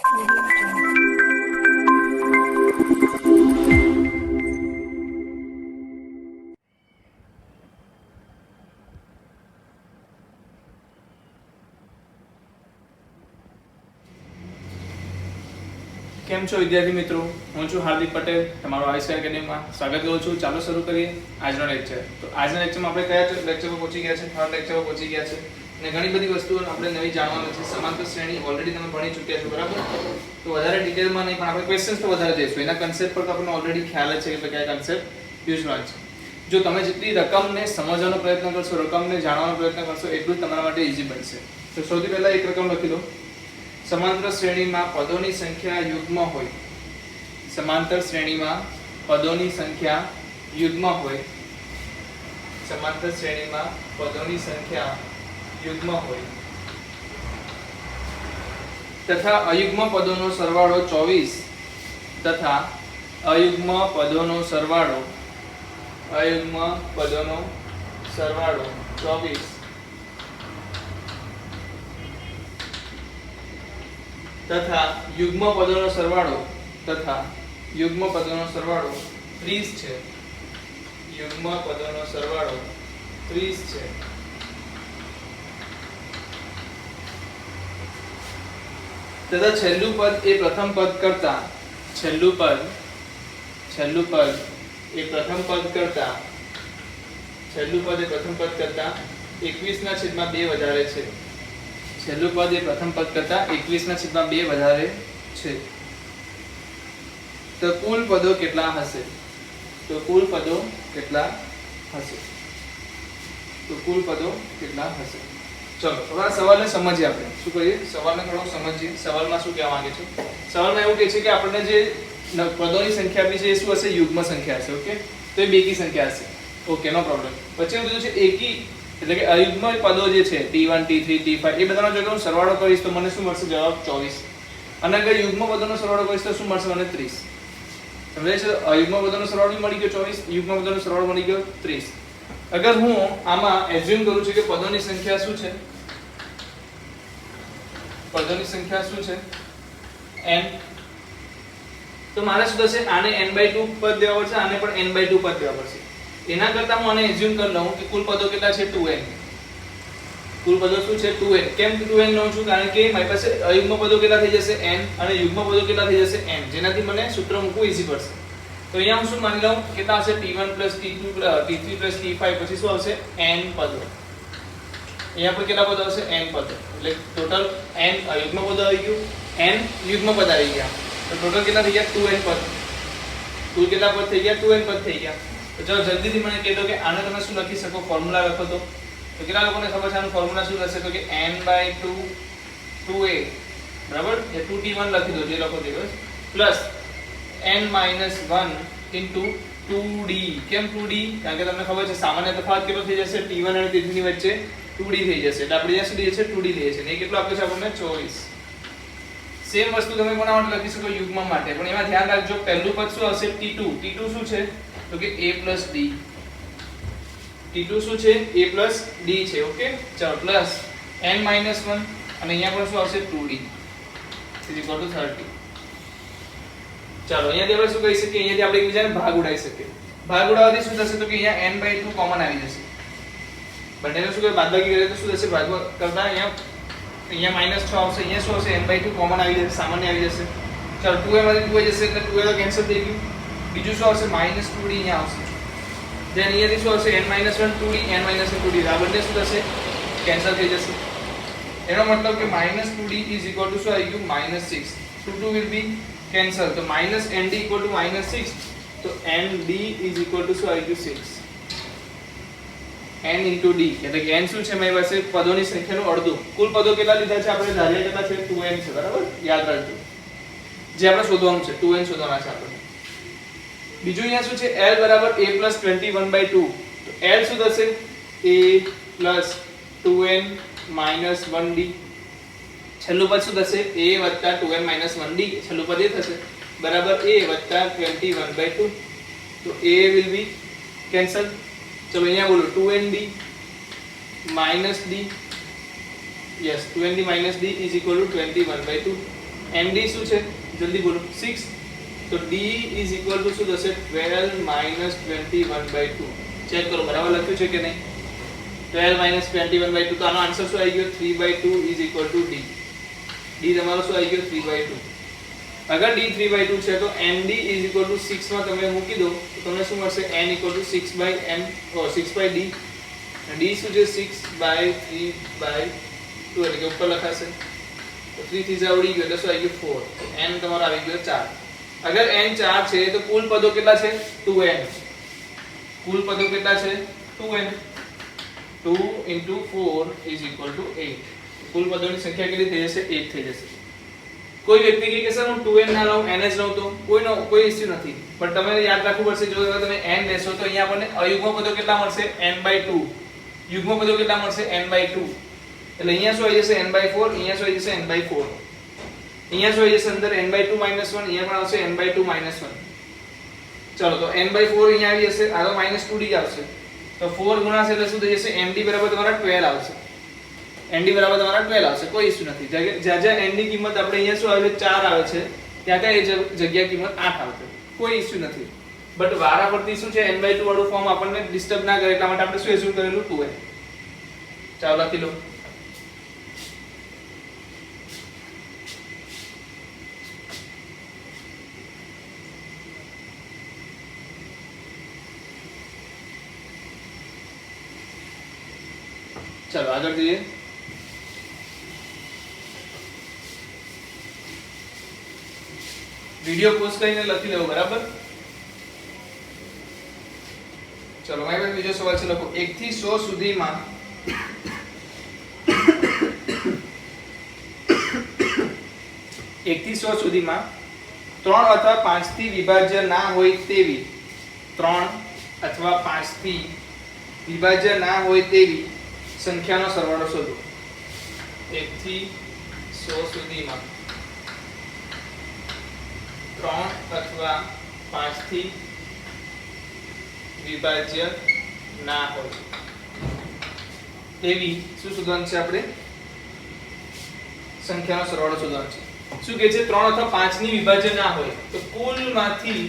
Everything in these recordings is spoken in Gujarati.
કેમ છો વિદ્યાર્થી મિત્રો, હું છું હાર્દિક પટેલ, તમારો આઈસ્ક્વેર એકેડમીમાં સ્વાગત કરું છું. ચાલો શરૂ કરીએ આજનો લેક્ચર. તો આજના લેક્ચરમાં આપણે કયા લેક્ચર પર પહોંચી ગયા છે? થર્ડ લેક્ચર પર પહોંચી ગયા છે અને ઘણી બધી વસ્તુઓ આપણે નવી જાણવાનું છે. સમાંતર શ્રેણી ઓલરેડી તમે ભણી ચૂક્યા છો, બરાબર? તો વધારે ડિટેલમાં નહીં, પણ આપણે ક્વેશ્ચન્સ તો વધારે જઈશું. એના કન્સેપ્ટ પર તો આપણને ઓલરેડી ખ્યાલ જ છે કે કયા કન્સેપ્ટ યુઝ કરવાનો છે. જો તમે જેટલી રકમને સમજવાનો પ્રયત્ન કરશો, રકમને જાણવાનો પ્રયત્ન કરશો, એટલું જ તમારા માટે ઈઝી બનશે. તો સૌથી પહેલા એક રકમ લખી લો. સમાંતર શ્રેણીમાં પદોની સંખ્યા યુગ્મ હોય. સમાંતર શ્રેણીમાં પદોની સંખ્યા યુગ્મ હોય. સમાંતર શ્રેણીમાં પદોની સંખ્યા યુગ્મ હોય તથા અયુગ્મ પદોનો સરવાળો 24 તથા અયુગ્મ પદોનો સરવાળો 24 તથા યુગ્મ પદોનો સરવાળો 30 છે. યુગ્મ પદોનો સરવાળો 30 છે. તથા છેલ્લું પદ એ પ્રથમ પદ કરતા 21 ના છેદમાં 2 વધારે છે. છેલ્લું પદ એ પ્રથમ પદ કરતા 21 ના છેદમાં 2 વધારે છે. તો કુલ પદો કેટલા હશે? ચલો હવે આ સવાલને સમજીએ આપણે. શું કરીએ? સવાલને થોડો સમજીએ. સવાલમાં શું કહેવા માંગે છે? સવાલમાં એવું કહે છે કે આપણને જે પદોની સંખ્યા આપી છે એ શું હશે? યુગ્મ સંખ્યા હશે. ઓકે, તો એ બેકી સંખ્યા હશે. ઓકે, નો પ્રોબ્લેમ. પછી બધું છે એકી, એટલે કે અયુગ્મ પદો જે છે t1 t3 t5 એ બધાનો જો હું સરવાળો કરીશ તો મને શું મળશે? જવાબ 24. અને અગર યુગ્મ પદોનો સરવાળો કરીશ તો શું મળશે મને? 30. સમજાય છે? અયુગ્મ પદોનો સરવાળો મળી ગયો 24, યુગ્મ પદોનો સરવાળો મળી ગયો 30. અગર હું આમાં એઝ્યુમ કરું છું કે પદોની સંખ્યા શું છે? n. તો મારે શું થશે? આને n/2 પદ દેવા પડશે, આને પણ n/2 પદ દેવા પડશે. એના કરતા હું આને એઝ્યુમ કરી લઉં કે કુલ પદો કેટલા છે? 2n. કુલ પદો શું છે? 2n. કેમ 2n લઉં છું? કારણ કે મારી પાસે અયુગ્મ પદો કેટલા થઈ જશે? n, અને યુગ્મ પદો કેટલા થઈ જશે? n, જેનાથી મને સૂત્ર મૂકવું ઈઝી પડશે. તો અહીંયા હું શું માની લઉં? કેટલા હશે? t1 + t2 t3 + t5 પછી શું આવશે? n પદો. અહીંયા પર કેટલા પદો હશે? n પદો. એટલે ટોટલ n અયુગ્મ પદો આવી ગયું, n યુગ્મ પદ આવી ગયા. તો ટોટલ કેટલા થઈ ગયા? 2n પદ. કુલ કેટલા પદ થઈ ગયા? 2n પદ થઈ ગયા. તો ચલો જલ્દીથી મને કહી દો કે આને તમે શું લખી શકો? ફોર્મ્યુલા લખો તો કેટલા લોકોને ખબર છે આનું ફોર્મ્યુલા શું થશે? તો કે n/2 2a, બરાબર? એ 2t1 લખી દો, જે લખો તે પ્લસ n - 1 * 2d. કેમ 2d? કારણ કે તમને ખબર છે સામાન્ય તફાવત કેટલો થઈ જશે? t1 અને t3 ની વચ્ચે 2d થઈ જશે. એટલે આપણે અહીંયા સુધી છે 2d લઈએ છે. ને એ કેટલો આપ્યો છે આપણને? 24. સેમ વસ્તુ તમે કોના માટે લખી શકો? યુગ્મ માટે. પણ એમાં ધ્યાન રાખજો, પહેલું પદ શું હશે? t2. t2 શું છે? તો કે a + d. t2 શું છે? a + d છે. ઓકે, ચલો પ્લસ n - 1 અને અહીંયા પણ શું આવશે? 2d = 30. ચાલો અહીંયાથી આપણે શું કહી શકીએ? અહીંયાથી આપણે એકબીજાને ભાગ ઉડાવી શકીએ. ભાગ ઉડાવવાથી શું થશે? તો કે અહીંયા n/2 કોમન આવી જશે. બંનેનો શું કરે? બાદબાકી કરીએ તો શું થશે? ભાગ કરતા અહીંયા -6 આવશે. અહીંયા શું આવશે? n/2 કોમન આવી જશે, સામાન્ય આવી જશે. ચાલો 2a માંથી 2a જશે એટલે 2a તો કેન્સલ થઈ ગયું. બીજું શું આવશે? -2d અહીંયા આવશે. ધેન અહીંયાથી શું આવશે? n - 1 2d, n - 1 2d. આ બંને શું થશે? કેન્સલ થઈ જશે. એનો મતલબ કે -2d = શું આવી ગયું? -6. 2 will be cancel. તો -nd = -6. તો nd = શું આવી ગયું? 6. n * d એટલે કે n શું છે? મારી પાસે પદોની સંખ્યાનું અડધું. કુલ પદો કેટલા લીધા છે આપણે? ધાર્યા કેટલા છે? 2n છે, બરાબર? યાદ રાખજો. જે આપણે શોધવાનું છે 2n શોધવાના છે આપણે. બીજું અહીંયા શું છે? l = a + 21/2. તો l શું થશે? a + 2n - 1d. છેલ્લું પદ શું થશે? a + 2n - 1d. છેલ્લું પદ એ થશે બરાબર a + 21/2. તો a will be cancel. ચલો અહીંયા બોલો 2nd - d. yes, 2nd - d = 21/2. md શું છે જલ્દી બોલો 6 તો d ઇઝ ઇક્વલ ટુ શું થશે 12 21/2 ચેક કરો બરાબર લખ્યું છે કે નહીં 12 21/2 તો આનો આન્સર શું આવી ગયો 3/2 is equal to d d તમારો શું આવી ગયો 3/2 अगर d 3/2 છે તો md is equal to 6 માં તમે મૂકી દો તો તમને શું મળશે n equal to 6/m 6/d d શું છે 6/3/2 એટલે કે ઉપર લખાશે તો 3 થી ઉડી ગયો એટલે શું આવી ગયું 4 તો n તમારો આવી ગયો 4 અગર n 4 છે તો કુલ પદો કેટલા છે 2n કુલ પદો કેટલા છે 2n 2 * 4 is equal to 8 કુલ પદોની સંખ્યા કેટલી થઈ જશે 8 થઈ જશે કોઈ વ્યક્તિ કે સર હું 2n ના લઉં n જ લઉં તો કોઈ ઇશ્યુ નથી પણ તમારે યાદ રાખવું પડશે જો તમે n લેશો તો અહીંયા આપણને અયુગ્મ પદો કેટલા મળશે n/2 યુગ્મ પદો કેટલા મળશે n/2 એટલે અહીંયા શું આવી જશે n/4 અહીંયા શું આવી જશે n/4 અહીંયા શું આવી જશે અંદર n/2 - 1 અહીંયા પણ આવશે n/2 - 1 ચલો તો n/4 અહીંયા આવી જશે આ તો -2d આવશે તો 4 ગુણાશે એટલે શું થઈ જશે md બરાબર તમારા 12 આવશે nd બરાબર તમારા 12 આવશે કોઈ ઇશ્યુ નથી જ્યાં જ્યાં n ની કિંમત આપણે અહીંયા શું આવે 4 આવે છે ત્યાં ત્યાં એ જગ્યા કિંમત 8 આવશે કોઈ ઇશ્યુ નથી બટ વારાફરતી શું છે n/2 વાળું ફોર્મ આપણને ડિસ્ટર્બ ના કરે એટલા માટે આપણે શું એઝ્યુમ કરેલું 2n ચાલો લખી લો चलो આગળ જઈએ વિડિયો પોઝ કરીને લખી લેવો બરાબર ચલો મારી પાસે બીજો સવાલ છે લખો 1 થી 100 સુધીમાં 1 થી 100 સુધીમાં 3 અથવા 5 થી વિભાજ્ય ના હોય તેવી 3 અથવા 5 થી વિભાજ્ય ના હોય તેવી સંખ્યાનો સરવાળો શોધો 1 થી 100 સુધીમાં 3 અથવા 5 થી વિભાજ્ય ના હોય તેવી શું શોધવાનું છે આપણે સંખ્યાનો સરવાળો શોધવાનો છે શું કહે છે 3 અથવા 5 ની વિભાજ્ય ના હોય તો કુલમાંથી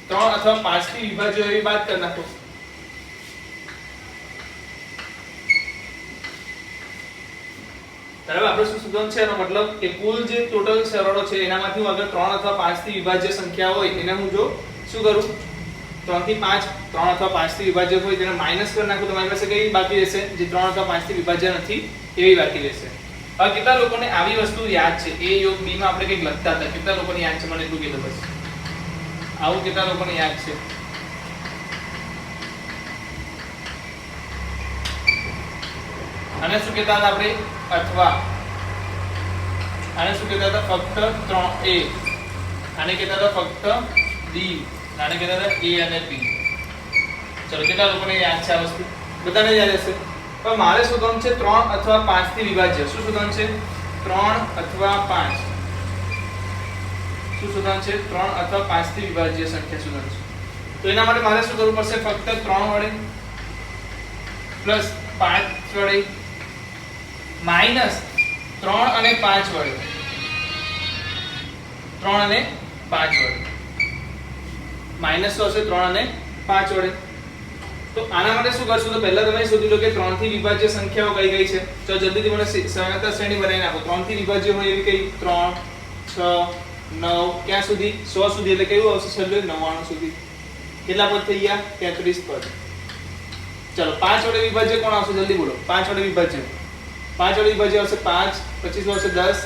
3 અથવા 5 થી વિભાજ્ય એવી બાદ કરી નાખો બરાબર આપણે શું શોધવાનું છે એનો મતલબ કે કુલ જે ટોટલ સરવાળો છે એનામાંથી હું અગર 3 અથવા 5 થી વિભાજ્ય સંખ્યા હોય એને હું જો શું કરું 3 થી 5 3 અથવા 5 થી વિભાજ્ય હોય તેને માઈનસ કરી નાખું તો મારી પાસે કઈ બાકી રહેશે જે 3 અથવા 5 થી વિભાજ્ય નથી એવી બાકી રહેશે હવે કેટલા લોકોને આવી વસ્તુ યાદ છે a યોગ b માં આપણે કંઈક લખતા હતા કેટલા લોકોને યાદ છે મને એટલું કહેજો બસ આવું કેટલા લોકોને યાદ છે આને શું કહેતા હતા આપણે અથવા આને શું કહેતા હતા ફક્ત 3a આને કહેતા હતા ફક્ત d આને કહેતા હતા a અને b ચલો કેટલા લોકોને યાદ છે આ વસ્તુ બધાને યાદ હશે પણ મારે શોધવાનું છે 3 અથવા 5 થી વિભાજ્ય શું શોધવાનું છે 3 અથવા 5 શું શોધવાનું છે 3 અથવા 5 થી વિભાજ્ય સંખ્યા શોધવાનું છે તો એના માટે મારે શું કરવું પડશે ફક્ત 3 વડે પ્લસ 5 વડે માઈનસ 3 અને 5 વડે 3 અને 5 વડે માઈનસ તો હશે 3 અને 5 વડે તો આના માટે શું કરશું તો પહેલા તમે શોધી લો કે 3 થી વિભાજ્ય સંખ્યાઓ કઈ કઈ છે તો જલ્દીથી મને સમાંતર શ્રેણી બનાવી નાખો 3 થી વિભાજ્ય હોય એવી કઈ 3 6 9 ક્યાં સુધી 100 સુધી એટલે કેવું આવશે છેલ્લે 99 સુધી કેટલા પદ થઈ ગયા 33 પદ ચલો 5 વડે વિભાજ્ય કોણ આવશે જલ્દી બોલો 5 વડે વિભાજ્ય 5 વડે વિભાજ્ય આવશે 5 25 આવશે 10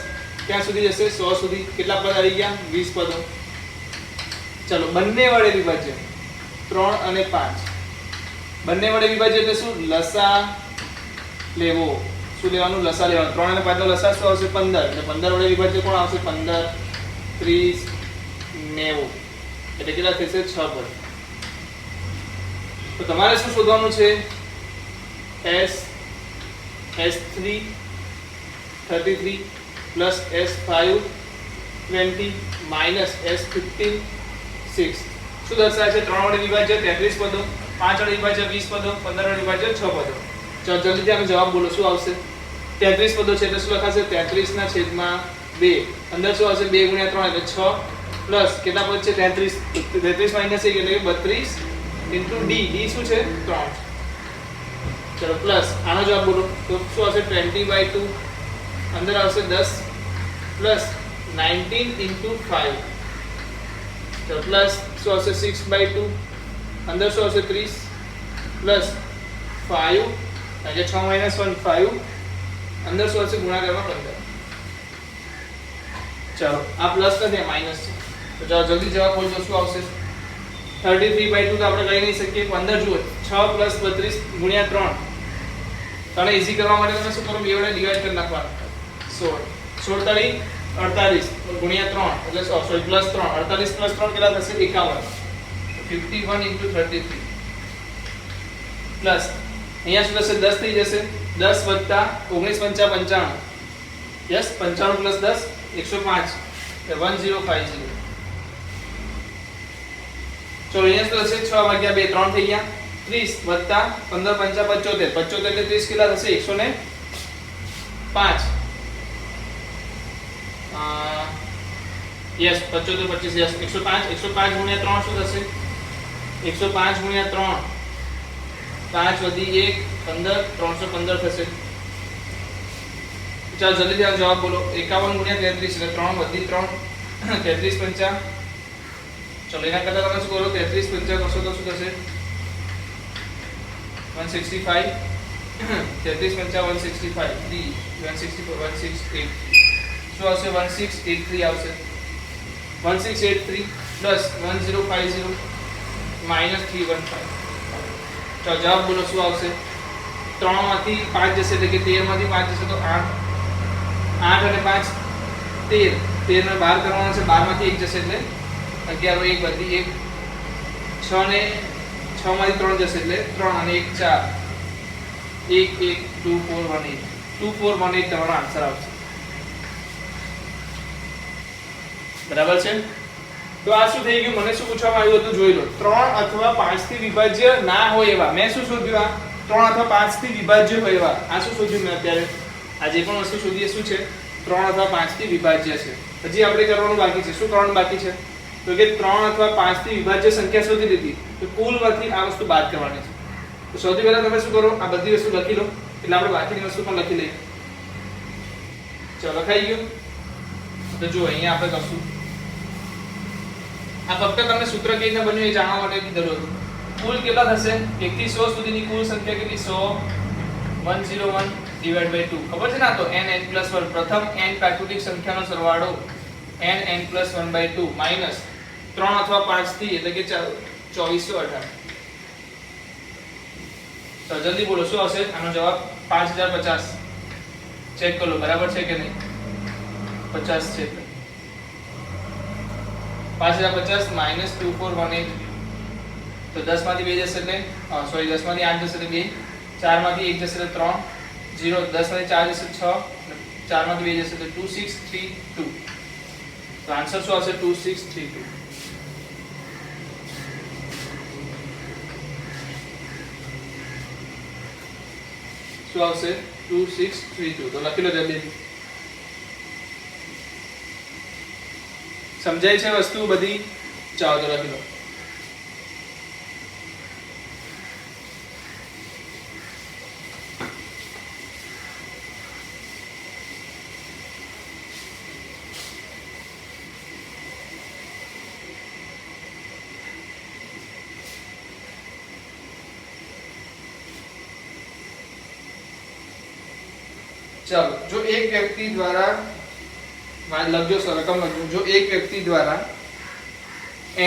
ક્યાં સુધી જશે 100 સુધી કેટલા પદ આવી ગયા 20 પદો ચલો બંને વડે વિભાજ્ય 3 અને 5 બંને વડે વિભાજ્ય એટલે શું લસા લેવો શું લેવાનું લસા લેવાનું 3 અને 5 નો લસા શું આવશે 15 એટલે 15 વડે વિભાજ્ય કોણ આવશે 15 30 90 એટલે કેટલા થશે 6 પદ તો તમારે શું શોધવાનું છે S3 33 plus S5 20 minus S15 6 શું દર્શાવે છે 3 વડે વિભાજ્ય 33 પદો 5 વડે વિભાજ્ય 20 પદો 15 વડે વિભાજ્ય 6 પદો ચલો જલ્દીથી આનો જવાબ બોલો શું આવશે 33 પદો છે એટલે શું લખાશે 33 ના છેદમાં 2 અંદર શું આવશે 2 * 3 એટલે 6 પ્લસ કેટલા પદ છે 33 33 માઈનસ 1 એટલે 32 ઇન્ટુ ડી ડી શું છે 3 ચલો પ્લસ આનો જવાબ બોલો તો શું આવશે 20/2 અંદર આવશે 10 પ્લસ 19 ઇન્ટુ 5 ચલો પ્લસ શું આવશે 6/2 અંદર શું આવશે 30 પ્લસ 5 એટલે 6 માઈનસ 1 5 અંદર શું આવશે ગુણાકારમાં 15 ચલો આ પ્લસ નથી આ માઈનસ છે તો ચાલો જલ્દી જવાબ બોલજો શું આવશે 33/2 તો આપણે કહી નહીં શકીએ 15 જુઓ 6 + 32 * 3 તને ઈઝી કરવા માટે તમે શું કરો બે વડે ડિવાઈડ કરી નાખવાનું 16 16 તાળી 48 * 3 એટલે સોરી +3 48 + 3 કેટલા થશે 51 51 * 33 પ્લસ અહીંયા શું થશે 10 થઈ જશે 10 + 19 * 5 95 યસ 95 + 10 105 1050 ચલો અહીંયા શું થશે 6 / 2 3 થઈ ગયા 30 + 15 * 5 75 75 એટલે 30 કેટલા થશે 105 યસ 75 25 યસ 105 105 * 3 શું થશે 105 * 3 5 + 1 15 315 થશે ચાલો જલ્દી થી જવાબ બોલો 51 * 33 એટલે 3 વધી 3 33 * 5 ચલો એના કરતા તમે શું કરો 33 * 5 કરશો તો શું થશે 165 33 * 5 165 ડી 164 168 શું આવશે 1683 આવશે 1683 પ્લસ 1050 માઈનસ 315 ચાલો જવાબ બોલો શું આવશે 3 માંથી 5 જશે એટલે કે 13 માંથી 5 જશે તો 8 8 અને 5 13 13 ને બહાર કરવાનો છે 12 માંથી 1 જશે એટલે 11 1 વધી 1 6 ને 6 માંથી 3 જશે એટલે 3 અને 1 4 1 1 2 4 1 8 2418 તમારો આન્સર આવશે બરાબર છે તો આ શું થઈ ગયું મને શું પૂછવામાં આવ્યું હતું જોઈ લો 3 અથવા 5 થી વિભાજ્ય ના હોય એવા મેં શું શોધ્યું આ 3 અથવા 5 થી વિભાજ્ય હોય એવા આ શું શોધ્યું મેં અત્યારે આ જે પણ વસ્તુ શોધીએ શું છે 3 અથવા 5 થી વિભાજ્ય છે હજી આપણે કરવાનું બાકી છે શું કરવાનું બાકી છે તો કે 3 અથવા 5 થી વિભાજ્ય સંખ્યા શોધી લીધી તો કુલમાંથી આ વસ્તુ બાદ કરવાની છે તો સૌથી પહેલા તમે શું કરો આ બધી વસ્તુ લખી લો એટલે આપણે બાકીની વસ્તુ પણ લખી લઈએ ચલો લખાઈ ગયું તો જો અહીંયા આપણે કરશું આ ફક્ત તમને સૂત્ર કેવી રીતે બન્યું એ જાણવા માટે કીધું હતું કુલ કેટલા થશે 1 થી 100 સુધીની કુલ સંખ્યા કેટલી 100 101 / 2 ખબર છે ને આ તો n n + 1 પ્રથમ n પ્રાકૃતિક સંખ્યાનો સરવાળો n n + 1/2 માઈનસ 3 અથવા 5 થી એટલે કે 2418 તો જલ્દી બોલો શું આવશે આનો જવાબ 5050 ચેક કરો બરાબર છે કે નહીં 50 છે 5050 માઈનસ 2418 તો 10 માંથી 2 જશે એટલે સોરી 10 માંથી 8 જશે એટલે 2 4 માંથી 1 જશે એટલે 3 0 10 માંથી 4 જશે 6 4 માંથી 2 જશે એટલે 2632 તો આન્સર શું આવશે 2632 શું આવશે 2632 તો લખી લો જલ્દી સમજાય છે વસ્તુ બધી ચાલો તો લખી લો ચાલો જો એક વ્યક્તિ દ્વારા લખજો રકમ લખજો જો એક વ્યક્તિ દ્વારા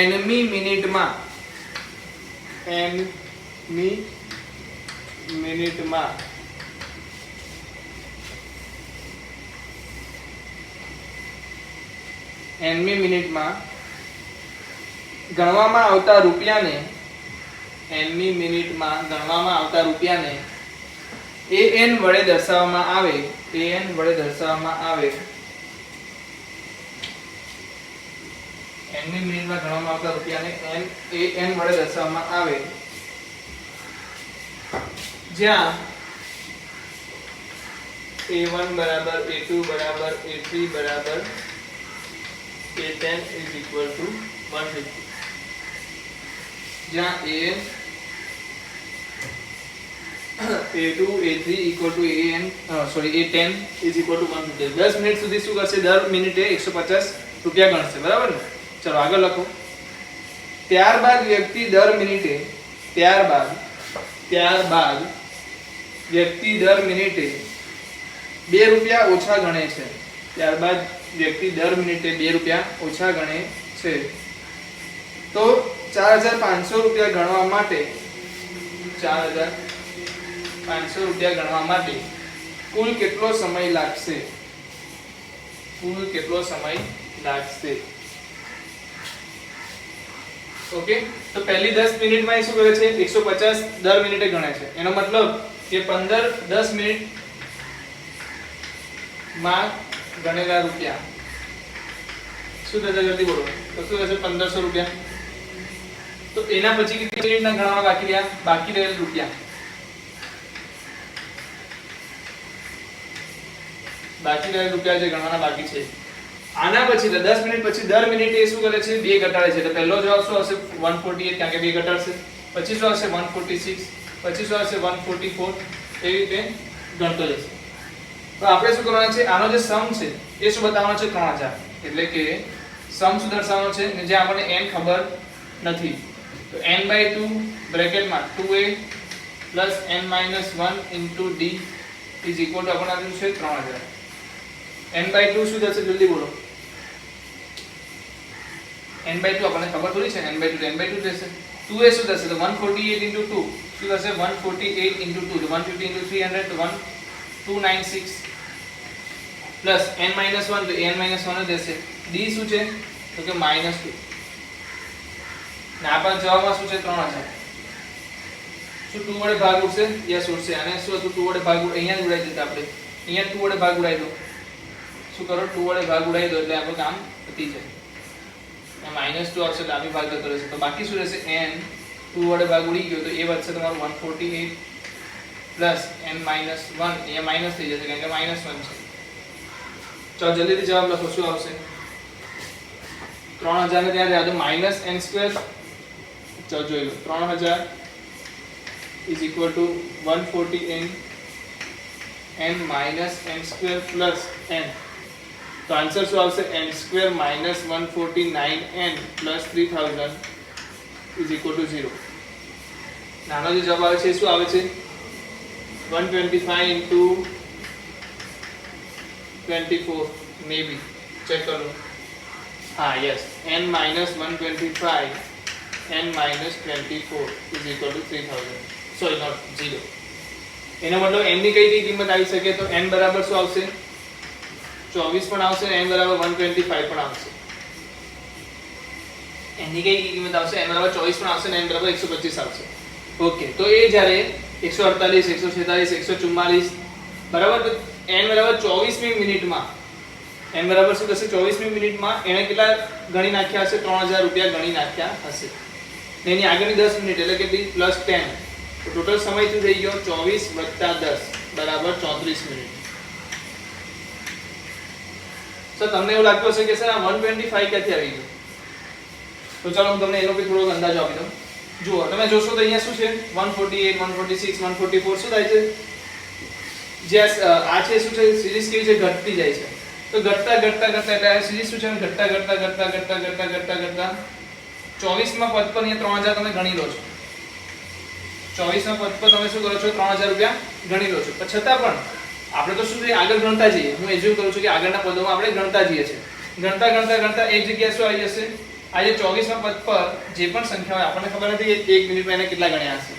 nમી મિનિટમાં ગણવામાં આવતા રૂપિયાને an વડે દર્શાવવામાં આવે nમી મિનિટમાં ગણવામાં આવતા રૂપિયાને an વડે દર્શાવવામાં આવે જ્યાં a1 બરાબર a2 બરાબર a3 બરાબર a10 is equal to 150, જ્યાં a2 a3 equal to a10 is equal to 150. 10 minute સુધી શું કરશે? દર મિનિટે 150 રૂપિયા ગણશે, બરાબર ને? ચલો આગળ લખો. ત્યારબાદ વ્યક્તિ દર મિનિટે દર મિનિટે 2 રૂપિયા ઓછા ગણે છે. ત્યારબાદ વ્યક્તિ દર મિનિટે 2 રૂપિયા ઓછા ગણે છે. તો 4500 રૂપિયા ગણવા માટે 4500 રૂપિયા ગણવા માટે કુલ કેટલો સમય લાગશે? ઓકે, તો પહેલી 10 મિનિટમાં શું કરે છે? 150 દર મિનિટે ગણે છે. એનો મતલબ કે 10 મિનિટ માં ગણેલા રૂપિયા શું થશે? જલ્દી બોલો. તો શું થશે? 1500 રૂપિયા. તો એના પછી કેટલી મિનિટના ગણવા બાકી રહ્યા? બાકી રહેલ રૂપિયા જે ગણવાના બાકી છે. આના પછી 10 મિનિટ પછી દર મિનિટે શું કરે છે? 2 ઘટાડે છે. તો પહેલો જવાબ શું આવશે? 148, કારણ કે 2 ઘટાડશે. પછી શું આવશે? 146. પછી શું આવશે? 144. એવી રીતે ગણતો જશે. તો આપણે શું કરવાનું છે? આનો જે સમ છે એ શું બતાવવાનો છે? 3000. એટલે કે સમ શું દર્શાવવાનો છે? જે આપણને n ખબર નથી. તો n/2 બ્રેકેટમાં 2a + n-1 * d is equal to આપણને આપ્યું છે 3000. n/2 શું થશે? જલ્દી બોલો. n/2 આપણને ખબર થોડી છે. n/2 થશે. 2a શું થશે? તો 148 * 2 શું થશે? 148 * 2 તો 150 * 300 તો 1296 પ્લસ n-1 તો n-1 જ હશે. d શું છે? તો કે -2. ને આપણા જવાબમાં શું છે? 3000. શું 2 વડે ભાગ ઉડશે? યસ ઉડશે. અને શું હતું? 2 વડે ભાગ અહીંયા જ ઉડાઈ દીધા આપણે. અહીંયા 2 વડે ભાગ ઉડાઈ દો. શું કરો? 2 વડે ભાગ ઉડાઈ દો એટલે આપણું કામ પતી જાય. -2 આવશે, ડાબી ભાગ જતો રહેશે. તો બાકી શું રહેશે? n 2 વડે ભાગ ઉડી ગયો તો એ વધશે તમારું 148 પ્લસ n-1. અહીંયા માઈનસ થઈ જશે કારણ કે -1 છે. ચાલો જલ્દીથી જવાબ લખો. શું આવશે? 3000 ને ત્યાં રહેવા દો. -n². ચાલો જોઈ લો. 3000 is equal to 140n n-n² plus n. તો આન્સર શું આવશે? n² - 149n plus 3000 is equal to 0. નાનો જે જવાબ આવે છે શું આવે છે? 125 into 24 maybe. ચેક કરો. હા yes. n-125 n-24 is equal to 3000. Sorry, not 0. એનો મતલબ n ની કઈ કિંમત આવી શકે? તો n બરાબર શું આવશે? 24 પણ આવશે અને n બરાબર 125 પણ આવશે. n ની કઈ કિંમત આવશે? n બરાબર 24 પણ આવશે અને n બરાબર 125 આવશે. ઓકે, તો એ જ્યારે 148 146 144 બરાબર, તો n બરાબર 24મી મિનિટમાં n બરાબર શું થશે? 24મી મિનિટમાં એને કેટલા ગણી નાખ્યા હશે? 3000 રૂપિયા ગણી નાખ્યા હશે. ને એની આગળની 10 મિનિટ એટલે કેટલી? +10. તો ટોટલ સમય શું થઈ ગયો? 24 + 10 બરાબર 34 મિનિટ. સર તમને એવું લાગતું હશે કે સર આ 125 ક્યાંથી આવી ગયું? તો ચાલો હું તમને એનો બી થોડો અંદાજો આપી દઉં. જુઓ, તમે જોશો તો અહીંયા શું છે? 148 146 144 શું થાય છે? જે આ છે શું છે? સિરીઝ કેવી છે? ઘટતી જાય છે. તો ઘટતા એટલે આ સિરીઝ શું છે? ઘટતા 24માં પદ પર અહીંયા 3000 તમે ગણી લો છો. 24માં પદ પર તમે શું કરો છો? 3000 રૂપિયા ગણી લો છો. પણ છતાં પણ આપણે તો શું છે? આગળ ગણતા જઈએ. હું એઝ્યુમ કરું છું કે આગળના પદોમાં આપણે ગણતા જઈએ છીએ. ગણતા એક જગ્યાએ શું આવી જશે? આ જે 24માં પદ પર જે પણ સંખ્યા હોય આપણને ખબર નથી કે 1 મિનિટમાં એને કેટલા ગણ્યા હશે.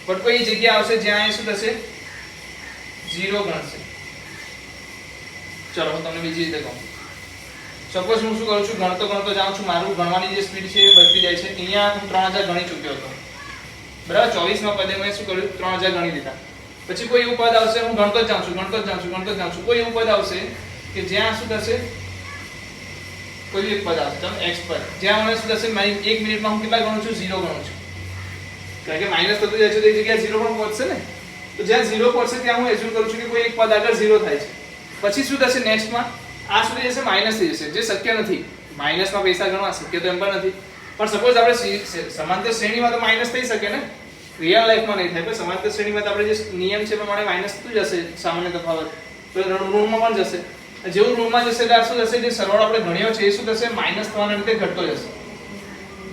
પણ કોઈ જગ્યા આવશે જ્યાં એ શું થશે? 0 ગણશે. ચલો હું તમને બીજી રીતે કહું. સપોઝ હું શું કરું છું? ગણતો જાઉં છું. મારું ગણવાની જે સ્પીડ છે એ વધતી જાય છે. અહીંયા હું 3000 ગણી ચૂક્યો હતો. બરાબર, 24માં પદે મેં શું કર્યું? 3000 ગણી લીધા. પછી કોઈ એવું પદ આવશે, હું ગણતો જ જાઉં છું. કોઈ એવું પદ આવશે કે જ્યાં શું થશે? કોઈ એક પદ આવશે, ચાલો x પદ, જ્યાં મને શું થશે? 1 મિનિટમાં હું કેટલા ગણું છું? 0 ગણું છું. કારણ કે માઈનસ થતું જાય છે તો એ જગ્યાએ 0 પણ પહોંચશે ને. તો જ્યાં 0 પડશે ત્યાં હું એઝ્યુમ કરું છું કે કોઈ એક પદ આગળ 0 થાય છે. પછી શું થશે નેક્સ્ટમાં આ શું થઈ જશે માઈનસ થઈ જશે, જે શક્ય નથી. માઈનસમાં પૈસા ગણવા શક્ય તો એમ પણ નથી. પણ સપોઝ આપણે સમાંતર શ્રેણીમાં તો માઈનસ થઈ શકે ને, રિયલ લાઈફમાં નહીં થાય. પણ સમાંતર શ્રેણીમાં તો આપણે જે નિયમ છે પ્રમાણે માઈનસ થતું જશે સામાન્ય તફાવત, તો ઋણમાં પણ જશે. જેવું ઋણમાં જશે એટલે શું થશે, જે સરવાળો આપણે ગણ્યો છે એ શું થશે માઈનસ થવાના લીધે ઘટતો જશે.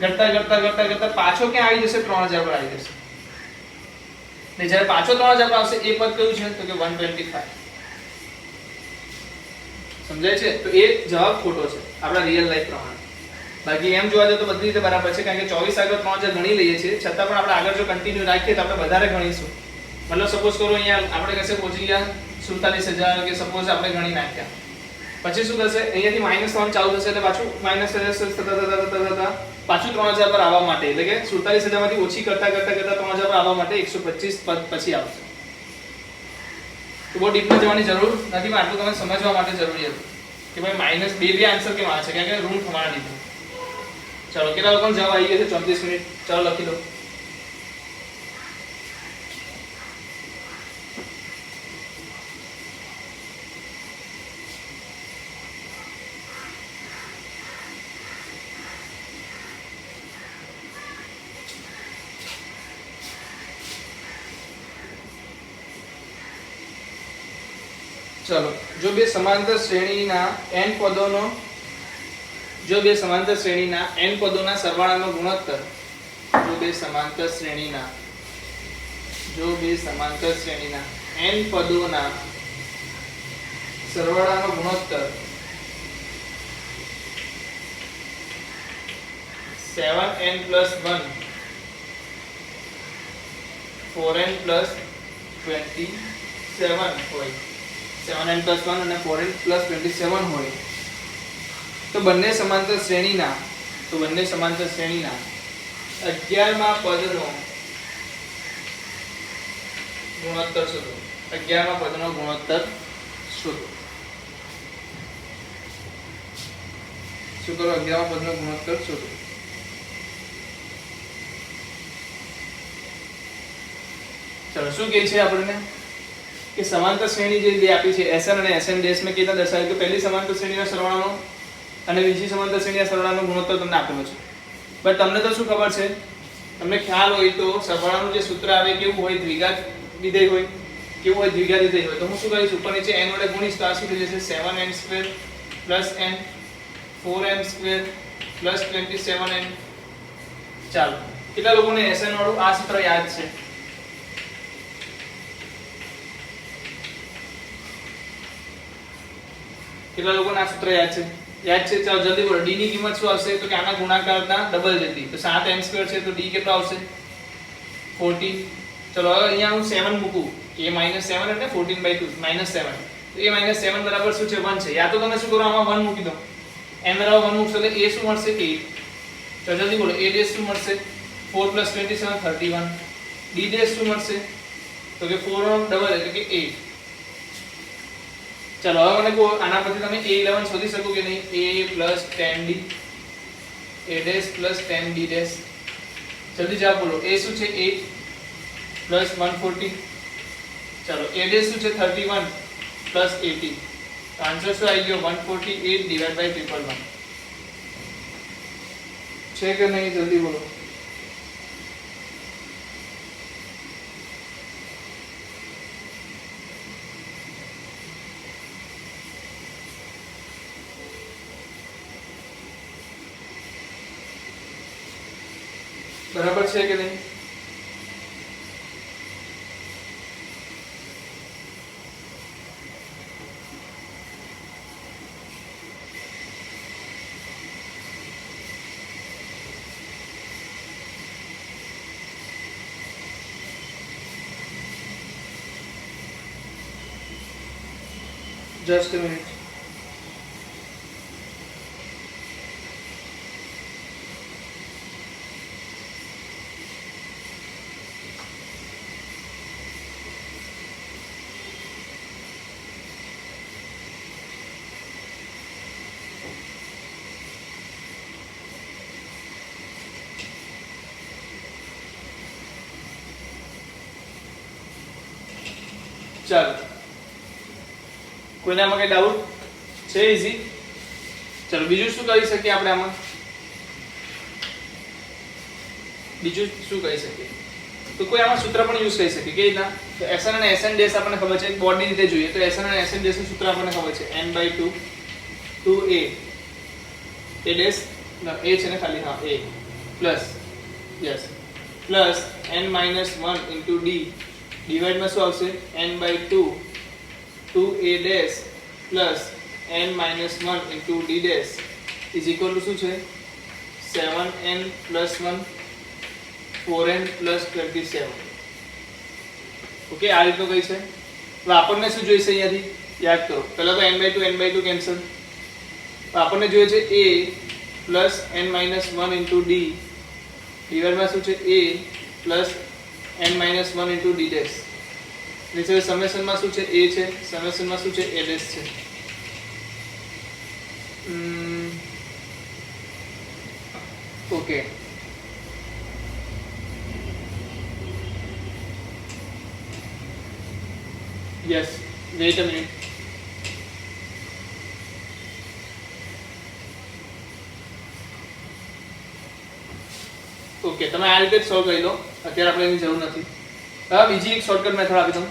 ઘટતા ઘટતા ઘટતા ઘટતા પાછો ક્યાં આવી જશે 3000 પર આવી જશે. ને જ્યારે પાછો 3000 પર આવશે એ પદ કયું છે તો કે 125. સમજાય છે? તો એ જવાબ ખોટો છે આપણા રિયલ લાઈફ પ્રમાણે. બાકી એમ જોવા જાય તો બધી રીતે બરાબર છે, કારણ કે 24 આગળ 3000 ગણી લઈએ છીએ, છતાં પણ આપણે આગળ જો કન્ટિન્યુ રાખીએ તો આપણે વધારે ગણીશું. મતલબ સપોઝ કરો અહીંયા આપણે કશે પહોંચી ગયા 47000 કે સપોઝ આપણે ગણી નાખ્યા, પછી શું થશે અહીંયાથી માઈનસ થવાનું ચાલુ થશે એટલે પાછું માઈનસ થતા પાછું 3000 પર આવવા માટે, એટલે કે 47000 માંથી ઓછી કરતા કરતા કરતા 3000 પર આવવા માટે 125 પદ પછી આવશે. તો બહુ ડીપમાં જવાની જરૂર નથી, પણ આટલું તમે સમજવા માટે જરૂરી હતું કે ભાઈ માઈનસ બે આન્સર કેમ આવે છે, કારણ કે ઋણ થવાના લીધે. ચલો કેટલા લોકોનો જવાબ આવી ગયો છે? 34 મિનિટ. ચાલો લખી લો. चलो जो बे समांतर श्रेणीना n पदों जो बे समांतर श्रेणीना n पदों सरवाळानो गुणोत्तर जो बे समांतर श्रेणीना n पदों सरवाळानो गुणोत्तर 7n + 1 4n + 27 હોય. 7n + 1 અને 4n + 27 હોય તો બંને સમાંતર શ્રેણીના 11મા પદનો ગુણોત્તર શોધો. 11મા પદનો ગુણોત્તર શોધો. શું કરો? 11મા પદનો ગુણોત્તર શોધો. ચલો શું કહે છે આપણને कि समांतर श्रेणी જે દે આપી છે Sn અને Sn ડેશ में કેતા દર્શાવ્યું કે પહેલી સમાંતર શ્રેણીના સરવાળાનો અને બીજી સમાંતર શ્રેણીના સરવાળાનો ગુણોત્તર તમને આપેલો છે. બટ તમને તો શું ખબર છે, તમને ખ્યાલ હોય તો સરવાળાનું જે સૂત્ર આવે કેવું હોય? દ્વિઘાત વિધેય હોય. કેવું હોય? દ્વિઘાત વિધેય હોય. તો હું શું કરીશ, ઉપર નીચે n વડે ગુણીશ તો આ શું થઈ જશે 7n² + n 4n² + 27n. ચાલો કેટલા લોકોને Sn વાળું આ સૂત્ર યાદ છે? કેટલા લોકોને આ સૂત્ર યાદ છે? ચાલો જલ્દી બોલો. d ની કિંમત શું આવશે તો કે આના ગુણાકારના ડબલ જતી, તો 7n² છે તો d કેટલો આવશે 14. ચલો હવે અહીંયા હું 7 મૂકું, a - 7 એટલે 14/2 -7, તો a - 7 બરાબર શું છે 1 છે. યા તો તમે શું કરો આમાં 1 મૂકી દો, n બરાબર 1 મૂકશો એટલે a શું મળશે 8. ચલો જલ્દી બોલો. a ડેશ શું મળશે 4 + 27 31. d ડેશ શું મળશે તો કે 4 નો ડબલ એટલે કે 8. चलो હવે મને કો આના પરથી તમે a11 શોધી શકો કે નહીં? a + 10d a dash + 10d dash. જલ્દી જવાબ બોલો. a શું છે 8 + 140. ચલો a ડેશ શું છે 31 + 80. તો આન્સર શું આવી ગયો 148 / 111 છે કે નહીં? જલ્દી બોલો. बराबर है कि नहीं? Just a minute. ચાલો કોઈને આમાં કઈ ડાઉટ છે? ઈઝી. ચલો બીજું શું કરી શકીએ આપણે આમાં? બીજું શું કરી શકીએ? તો કોઈ આમાં સૂત્ર પણ યુઝ કરી શકીએ. કેવી રીતના? તો SN અને SN ડેશ આપણને ખબર છે, બોર્ડ ની રીતે જોઈએ તો SN અને SN ડેશ નું સૂત્ર આપણને ખબર છે n/2 2a a dash a છે ને ખાલી, હા, a plus yes plus n-1 into d divide માં શું આવશે n/2 2a dash plus n-1 into d dash is equal to શું છે 7n plus 1 4n plus 27. Okay, આ રીતનું કઈ છે. તો આપણને શું જોઈએ છે અહીંયાથી? યાદ કરો, પહેલા તો n/2 કેન્સલ. તો આપણને જોઈએ છે a plus n-1 into d ડિવાઇડમાં શું છે a plus n-1 into d dash. નીચે સમેશનમાં શું છે a છે, સમેશનમાં શું છે a ડેશ છે. Okay, yes, wait a minute. Okay, તમે આ રીતે સોલ્વ કરી લો. અત્યારે આપણે એની જરૂર નથી. હવે બીજી એક શોર્ટકટ મેથડ આપી દઉં.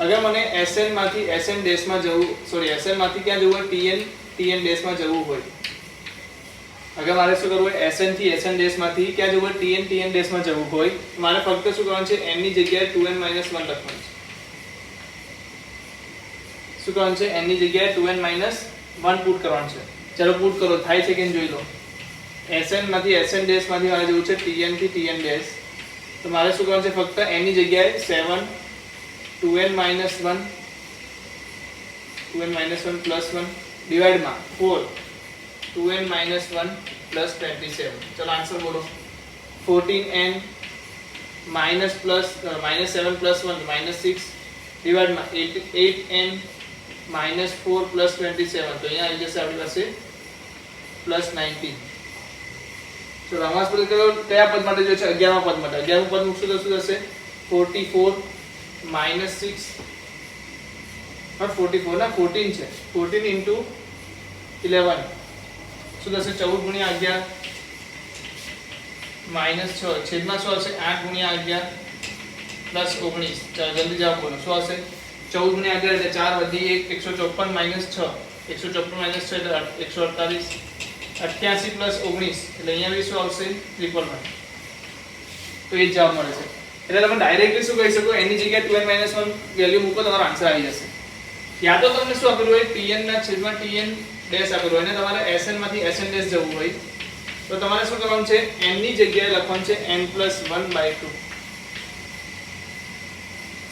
અગર મને SN માંથી SN ડેશ માં જવું, સોરી SN માંથી ક્યાં જવું હોય? TN ડેશ માં જવું હોય. અગર મારે શું કરવું હોય? SN થી SN ડેશ માંથી ક્યાં જવું હોય? TN ડેશ માં જવું હોય. મારે ફક્ત શું કરવાનું છે? n ની જગ્યાએ 2n - 1 લખવાનું છે. શું કરવાનું છે? n ની જગ્યાએ 2n - 1 પુટ કરવાનું છે. ચલો પુટ કરો, થાય છે કે જોઈ લો. SN માંથી SN ડેશ માંથી મારે જવું છે TN થી TN ડેશ. તો મારે શું કરવાનું છે? ફક્ત n ની જગ્યાએ 7 2n - 1 પ્લસ 1 ડિવાઇડ માં 4 2n - 1 પ્લસ 27. ચલો આન્સર બોલો. 14n minus plus -7 plus 1 -6 divide માં 8n -4 પ્લસ 27. તો અહીંયા આવી જશે આપણી પાસે પ્લસ 19. ચલો આમાં સ્પષ્ટ કરો કયા પદ માટે જો છે? 11મા પદ માટે. 11મું પદ મૂકશું તો શું થશે? 44 -6 નોટ 44 ના 14 છે. 14 into 11 શું થશે? 14 ગુણ્યા 11 -6 છેદમાં શું હશે? 8 ગુણ્યા 11 પ્લસ 19. ચાલો જલ્દી જવાબ બોલો. શું હશે? 14 ગુણ્યા 11 એટલે 4 વધી 1 154 - 6 154 - 6 એટલે 148 88 પ્લસ 19 એટલે અહીંયા બી શું આવશે? 111. તો એ જ જવાબ મળે છે. એટલે તમે ડાયરેક્ટલી શું કહી શકો? એની જગ્યાએ 2n - 1 વેલ્યુ મૂકો, તમારો આન્સર આવી જશે. યા તો તમને શું આપેલું હોય? TN ના છેદમાં TN ડેશ આપેલું હોય ને તમારે SN માંથી SN ડેશ જવું હોય તો તમારે શું કરવાનું છે? n ની જગ્યાએ લખવાનું છે n+1/2.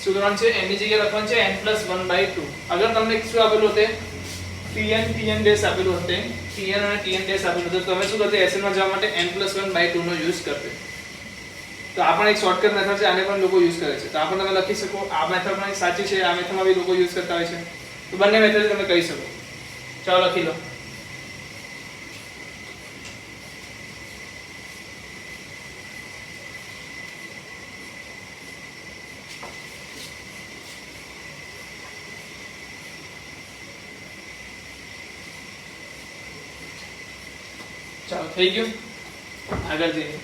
શું કરવાનું છે? n ની જગ્યાએ લખવાનું છે n+1/2. અગર તમને શું આપેલું હોતે? TN ડેશ આપેલું હોતે, TN અને TN ડેશ આપેલું હોતે, તો તમે શું કરતે? SN માં જવા માટે n+1/2 નો યુઝ કરતે. તો આ પણ એક શોર્ટકટ મેથડ છે, આને પણ લોકો યુઝ કરે છે. તો આ પણ તમે લખી શકો. આ મેથડ પણ સાચી છે, આ મેથડમાં બી લોકો યુઝ કરતા હોય છે. તો બંને મેથડ તમે કહી શકો. ચાલો લખી લો. ચાલો થઈ ગયું. આગળ જઈએ.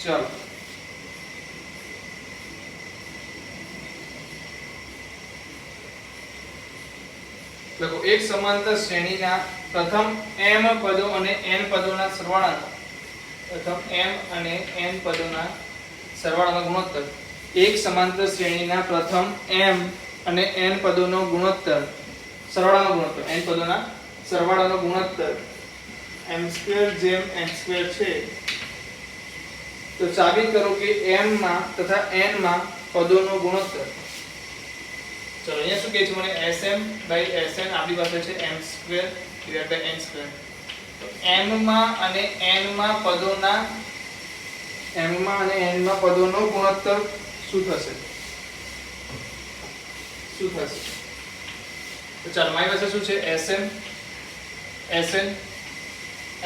ચાલો લખો. એક સમાંતર શ્રેણીના પ્રથમ m પદો અને n પદોના સરવાળાનો ગુણોત્તર. એક સમાંતર શ્રેણીના પ્રથમ m અને n પદોનો ગુણોત્તર સરવાળાનો ગુણોત્તર n પદોના સરવાળાનો ગુણોત્તર m² જેમ n² છે. તો સાબિત કરો કે m માં તથા n માં પદોનો ગુણોત્તર. ચલો અહીંયા શું કહે છે મને? SM/SN આપણી પાસે છે m² / n². તો m માં અને n માં પદોનો ગુણોત્તર શું થશે? તો ચાલો મારી પાસે શું છે Sn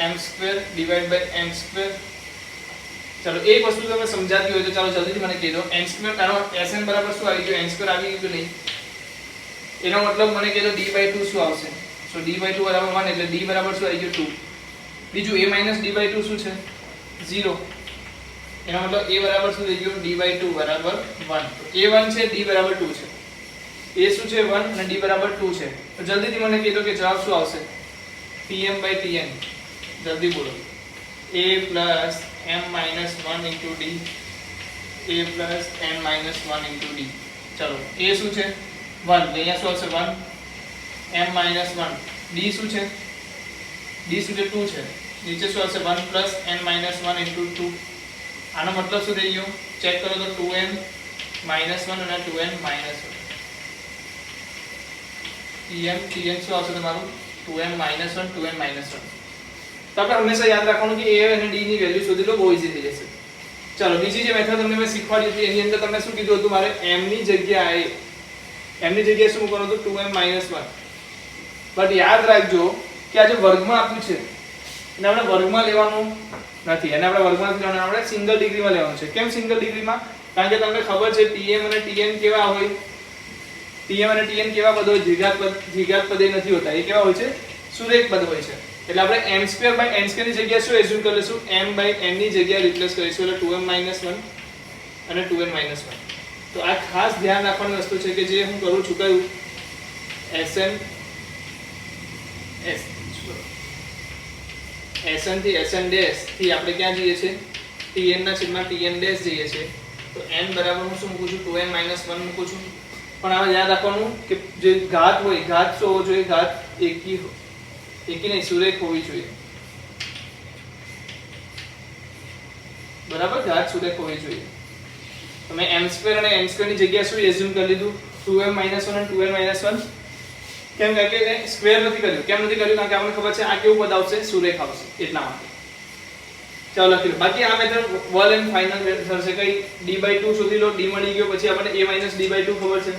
m² divide by m². ચાલો એક વસ્તુ તમને સમજાતી હોય તો ચાલો જલ્દીથી મને કહી દો. n² આનો Sn બરાબર શું આવી ગયું? n² આવી ગયું કે નહીં? એનો મતલબ મને કહી દો d/2 શું આવશે? સો d/2 બરાબર 1 એટલે d બરાબર શું આવી ગયું 2. બીજું a - d/2 શું છે? 0. એનો મતલબ a બરાબર શું થઈ ગયું? d/2 બરાબર 1. તો a 1 છે, d બરાબર 2 છે. a શું છે? 1 અને d બરાબર 2 છે. તો જલ્દીથી મને કહી દો કે જવાબ શું આવશે? Tm/Tn. જલ્દી બોલો. a plus m - 1 into d, a plus m - 1 into d. ચલો a શું છે? 1 એટલે અહીંયા શું આવશે? 1 m - 1. d શું છે? d શું છે? 2 છે. નીચે શું આવશે? 1 plus n - 1 into 2. આનો મતલબ શું થઈ ગયો? ચેક કરો તો 2n - 1 અને 2n - 1. Tn શું આવશે તમારું? 2n - 1 2n - 1. તો આપણે હંમેશા યાદ રાખવાનું કે a અને d ની વેલ્યુ શોધી લો, બહુ ઈઝી થઈ જશે. ચાલો બીજી જે મેથડ તમને મેં શીખવાડી હતી એની અંદર તમને શું કીધું હતું? મારે m ની જગ્યાએ શું મૂકવાનું હતું? 2m - 1. બટ યાદ રાખજો કે આ જે વર્ગમાં આપ્યું છે એને આપણે વર્ગમાં લેવાનું નથી. એને આપણે વર્ગમાં નથી લેવાનું, આપણે સિંગલ ડિગ્રીમાં લેવાનું છે. કેમ સિંગલ ડિગ્રીમાં? કારણ કે તમને ખબર છે tm અને tn કેવા હોય? tm અને tn કેવા પદ હોય? દ્વિઘાત પદ નથી હોતા. એ કેવા હોય છે? સુરેખ પદ હોય છે. એટલે આપણે m²/n² ની જગ્યાએ શું એઝ્યુમ કરી લઈશું? m/n ની જગ્યાએ રિપ્લેસ કરીશું. એટલે 2m - 1 અને 2n - 1. તો આ ખાસ ધ્યાન રાખવાની વસ્તુ છે કે જે હું કરું છું કયું Sn થી Sn ડેશ થી આપણે ક્યાં જઈએ છીએ? Tn ના છેદમાં Tn ડેશ જઈએ છીએ. તો n બરાબર હું શું મૂકું છું? 2n - 1 મૂકું છું. પણ આ યાદ રાખવાનું કે જે ઘાત હોય, ઘાત શું હોવો જોઈએ? ઘાત એકી નહીં, સુરેખ હોવી જોઈએ. બરાબર, ઘાત સુરેખ હોવી જોઈએ. તમે m² અને n² ની જગ્યાએ શું એઝ્યુમ કરી લીધું? 2m - 1 અને 2n - 1. કેમ કે સ્ક્વેર નથી કર્યું. કેમ નથી કર્યું? કારણ કે આપણને ખબર છે આ કેવું પદ આવશે? સુરેખ આવશે, એટલા માટે. ચાલો લખી લો. બાકી આ મેથડ વલ એન્ડ ફાઇનલ મેથડ છે. કઈ? d/2 શોધી લો. d મળી ગયો, પછી આપણને a - d/2 ખબર છે.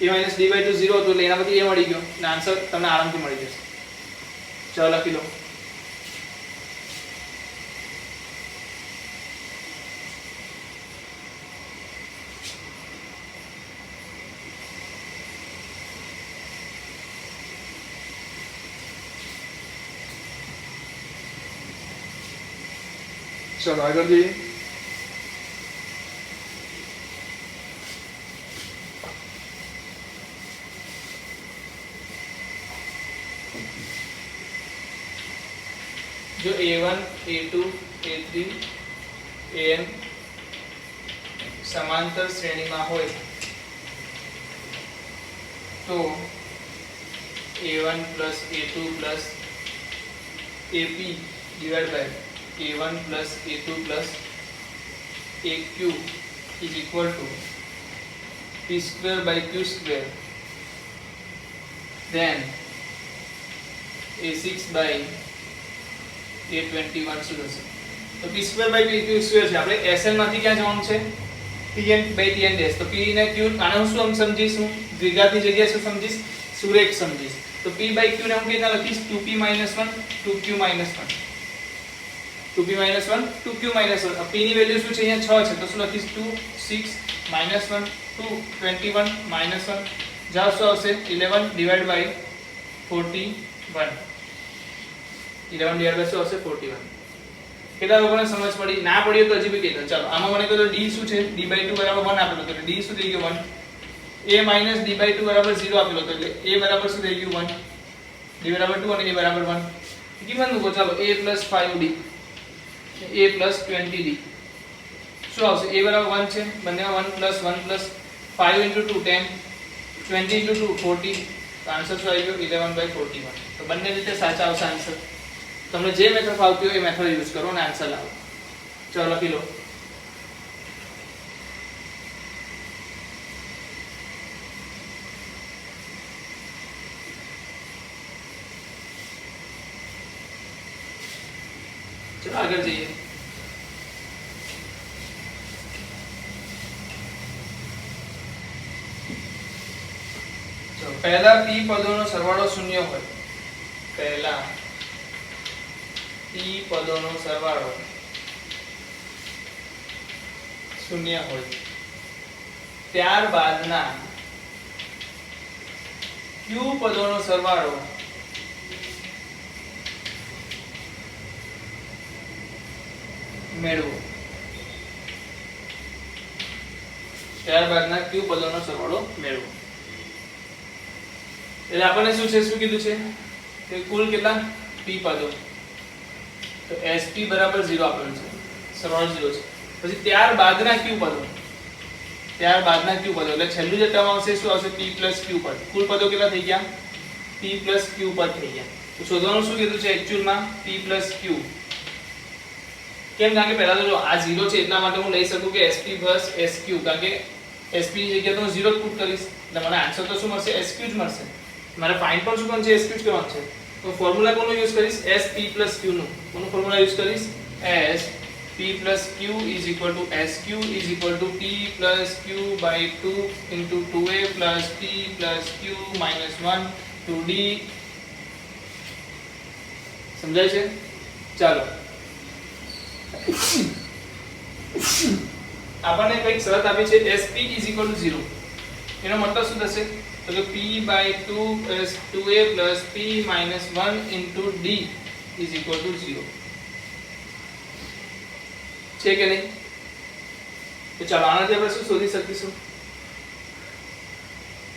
a - d/2 0 હતું એટલે એના પછી a મળી ગયો અને આન્સર તમને આરામથી મળી જશે. ચાલો લખી લો. चलो આગળ જોઈએ. जो a1 a2 a3 an समांतर श्रेणीમાં હોય તો a1 plus a2 plus ap divided by a1 plus a2 plus aq is equal to p square by q square, then a6 by a21 શું થશે? તો p square by q square છે. આપણે sn માંથી ક્યાં જવાનું છે? tn by tn dash. તો p ને q આને હું શું સમજીશું? દ્વિઘાતની જગ્યાએ શું સમજીશ? સુરેખ સમજીશ. તો p by q ને હું કેવી રીતે લખીશ? 2p - 1 2q - 1 2p - 1 2q - 1. p ની વેલ્યુ શું છે? અહીંયા 6 છે. તો શું લખીશ? 2 6 - 1 2 21 - 1. જવાબ શું આવશે? 11 divided by 41. 11 divided by શું આવશે? 41. કેટલા લોકોને સમજ પડી? ના પડી તો હજી બી કહેજો. ચાલો આમાં મને કહો તો d શું છે? d/2 બરાબર 1 આપેલો તો d શું થઈ ગયું? 1. a - d/2 બરાબર 0 આપેલો તો એટલે a બરાબર શું થઈ ગયું? 1. d બરાબર 2 અને a બરાબર 1. કિંમત મૂકો. ચાલો a + 5d a + 20d શું આવશે? a બરાબર 1 છે. બંનેમાં 1 + 1 + 5 * 2 10 20 * 2 40. તો આન્સર શું આવી ગયો? 11/41. તો બંને રીતે સાચા આવશે આન્સર. તમને જે મેથડ ફાવતી હોય એ મેથડ યુઝ કરો અને આન્સર લાવો. ચલો લખી લો. चलो આગળ જઈએ. ચલો પહેલા p પદોનો સરવાળો શૂન્ય હોય, પહેલા p પદોનો સરવાળો શૂન્ય હોય, ત્યારબાદના q પદોનો સરવાળો મેળવો, ત્યારબાદના q પદોનો સરવાળો મેળવો. એટલે આપણને શું કીધું છે કે કુલ કેટલા p પદો, તો sp બરાબર 0 આપેલું છે, સરવાળો 0 છે. પછી ત્યારબાદના q પદો, ત્યારબાદના q પદો એટલે છેલ્લું જે ટર્મ આવશે શું આવશે, p q પદ. કુલ પદો કેટલા થઈ ગયા, p q પદ થઈ ગયા. તો શોધવાનું શું કીધું છે એક્ચ્યુઅલમાં, p q. કેમ? કારણ કે પહેલા તો જો આ 0 છે એટલા માટે હું લઈ શકું કે sp sq, કારણ કે sp ની જગ્યાએ તો હું 0 જ પુટ કરીશ એટલે મને આન્સર તો શું મળશે, sq જ મળશે. મારે ફાઇન્ડ પણ શું કરવાનું છે, sq જ કરવાનું છે. તો ફોર્મ્યુલા કોનો યુઝ કરીશ, sp q નું. કોનો ફોર્મ્યુલા યુઝ કરીશ, sp q sq p q by 2 into 2a plus p q minus 1 to d. સમજાય છે? ચાલો આપણને કઈક શરત આપી છે sp 0. એનો મતલબ શું થશે, તો કે p by 2 plus 2a plus p minus 1 into d is equal to 0. છે કે નહીં? તો ચાલો આનાથી આપણે શું શોધી શકીશું,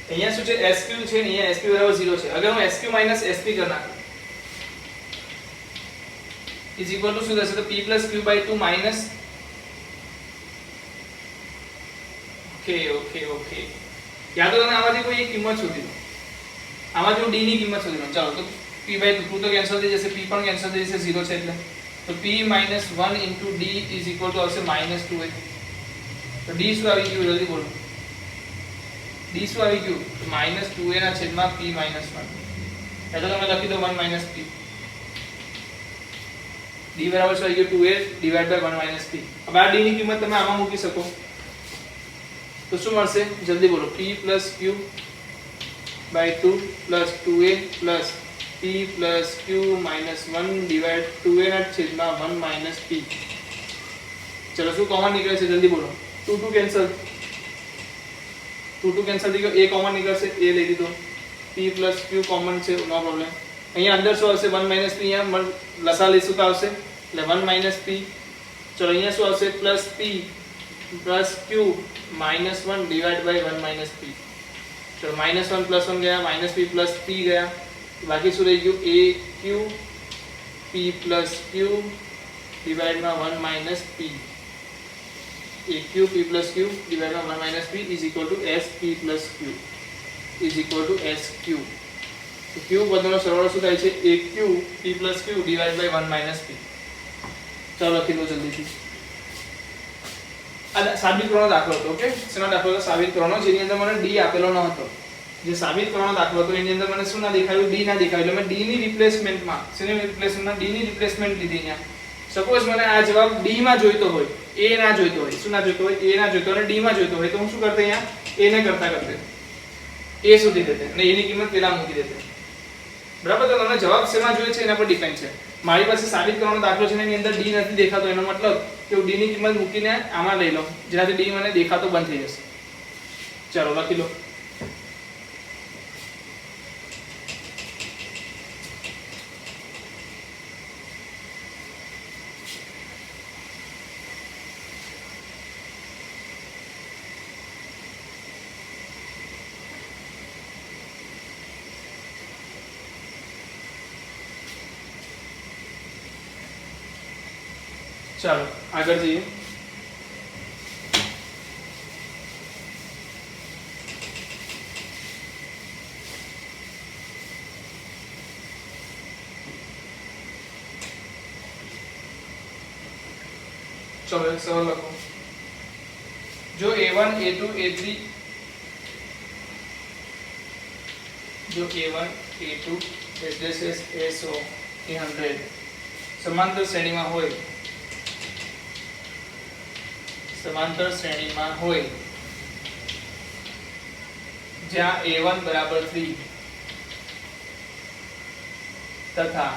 અહીંયા શું છે sq છે, અહીંયા sp બરાબર 0 છે. અગર હું sq minus sp કરી નાખું is equal to શું થશે, તો p plus q by 2 minus okay યા તો તમે આમાંથી કોઈ એક કિંમત શોધી લો, આમાંથી હું d ની કિંમત શોધી લઉં. ચાલો તો p by 2 તો કેન્સલ થઈ જશે, p પણ કેન્સલ થઈ જશે, 0 છે એટલે. તો p minus 1 into d is equal to આવશે minus 2a. તો d શું આવી ગયું જલ્દી બોલો, d શું આવી ગયું, minus 2a ના છેદમાં p minus 1. એટલે તમે લખી દો 1 minus p. d બરાબર શું આવી ગયું, 2a divided by 1 minus p. હવે આ d ની કિંમત તમે આમાં મૂકી શકો તો શું મળશે, જલ્દી બોલો, p plus q by 2 plus 2a plus p plus q minus 1 divided 2a ના છેદમાં 1 minus p. ચલો શું કોમન નીકળે છે, જલ્દી બોલો. 2 કેન્સલ, 2 કેન્સલ થઈ ગયો, a કોમન નીકળશે, a લઈ લીધો. p plus q કોમન છે, નો પ્રોબ્લેમ. અહીંયા અંદર શું આવશે, 1 minus p, અહીંયા લસા લઈશું તો આવશે એટલે 1 minus p. ચલો અહીંયા શું આવશે, plus p plus q minus 1 divided by 1 minus p. ચલો minus 1 plus 1 ગયા, minus p plus p ગયા, બાકી શું રહી ગયું, a q p plus q divided by 1 minus p. a q p plus q divided by 1 minus p is equal to s p plus q is equal to sq. તો q પદનો સરવાળો શું થાય છે, a q p plus q divided by 1 minus p. ચાલો લખી દો જલ્દીથી. આ સાબિત કરવાનો દાખલો હતો. ઓકે, શેનો દાખલો હતો, સાબિત કરવાનો, જેની અંદર મને d આપેલો ન હતો. જે સાબિત કરવાનો દાખલો હતો એની અંદર મને શું ના દેખાયું, d ના દેખાયું. એટલે મેં d ની રિપ્લેસમેન્ટમાં, શેની રિપ્લેસમેન્ટમાં, d ની રિપ્લેસમેન્ટ લીધી. અહીંયા સપોઝ મને આ જવાબ d માં જોઈતો હોય, a ના જોઈતો હોય, શું ના જોઈતો હોય, a ના જોઈતો અને d માં જોઈતો હોય, તો હું શું કરતે, અહીંયા a ને કરતા a સુધી દેતે અને a ની કિંમત પેલા મૂકી દેતે. બરાબર? તો તમને જવાબ શેમાં જોઈએ છે એના પર ડિપેન્ડ છે. મારી પાસે સાબિત કરવાનો દાખલો છે ને એની અંદર d નથી દેખાતો, એનો મતલબ કે હું d ની કિંમત મૂકીને આમાં લઈ લઉં, જેનાથી d મને દેખાતો બંધ થઈ જશે. ચાલો લખી લો. ચાલો આગળ જઈએ. ચલો એક સવાલ લખો. જો a1 a2 a3 जो a1 a2 addresses a100 a100 સમાંતર શ્રેણીમાં હોય, જ્યાં a1 બરાબર 3 તથા